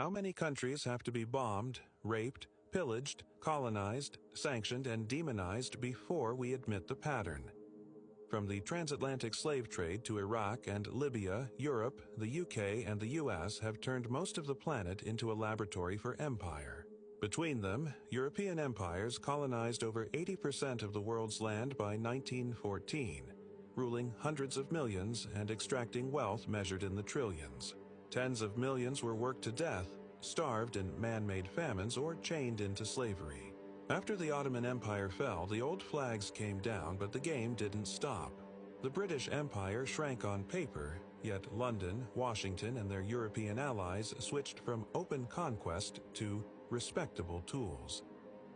How many countries have to be bombed, raped, pillaged, colonized, sanctioned, and demonized before we admit the pattern? From the transatlantic slave trade to Iraq and Libya, Europe, the UK, and the US have turned most of the planet into a laboratory for empire. Between them, European empires colonized over 80% of the world's land by 1914, ruling hundreds of millions and extracting wealth measured in the trillions. Tens of millions were worked to death, starved in man-made famines, or chained into slavery. After the Ottoman Empire fell, the old flags came down, but the game didn't stop. The British Empire shrank on paper, yet London, Washington, and their European allies switched from open conquest to respectable tools.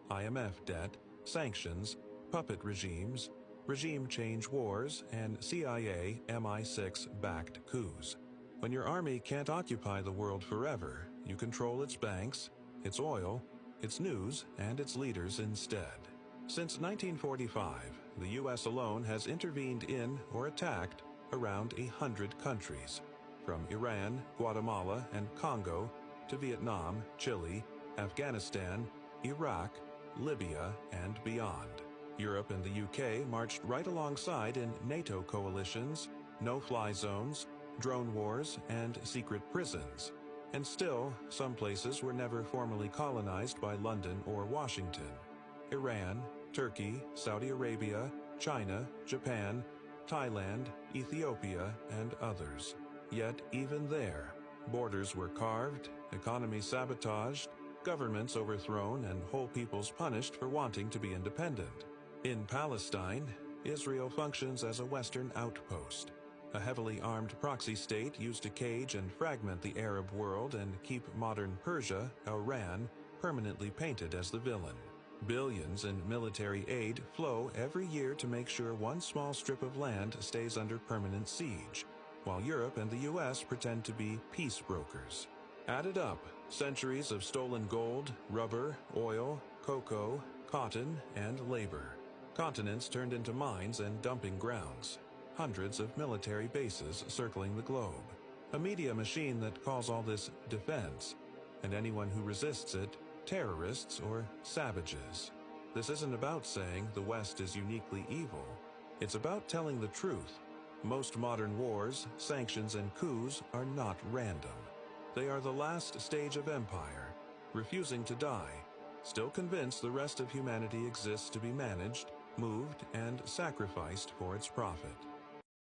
IMF debt, sanctions, puppet regimes, regime change wars, and CIA MI6-backed coups. When your army can't occupy the world forever, you control its banks, its oil, its news, and its leaders instead. Since 1945, the U.S. alone has intervened in or attacked around 100 countries, from Iran, Guatemala, and Congo to Vietnam, Chile, Afghanistan, Iraq, Libya, and beyond. Europe and the UK marched right alongside in NATO coalitions, no-fly zones, drone wars, and secret prisons. And still, some places were never formally colonized by London or Washington. Iran, Turkey, Saudi Arabia, China, Japan, Thailand, Ethiopia, and others. Yet even there, borders were carved, economies sabotaged, governments overthrown, and whole peoples punished for wanting to be independent. In Palestine, Israel functions as a Western outpost, a heavily armed proxy state used to cage and fragment the Arab world and keep modern Persia, Iran, permanently painted as the villain. Billions in military aid flow every year to make sure one small strip of land stays under permanent siege, while Europe and the US pretend to be peace brokers. Added up, centuries of stolen gold, rubber, oil, cocoa, cotton, and labor. Continents turned into mines and dumping grounds. Hundreds of military bases circling the globe. A media machine that calls all this defense, and anyone who resists it, terrorists or savages. This isn't about saying the West is uniquely evil. It's about telling the truth. Most modern wars, sanctions, and coups are not random. They are the last stage of empire, refusing to die, still convinced the rest of humanity exists to be managed, moved, and sacrificed for its profit.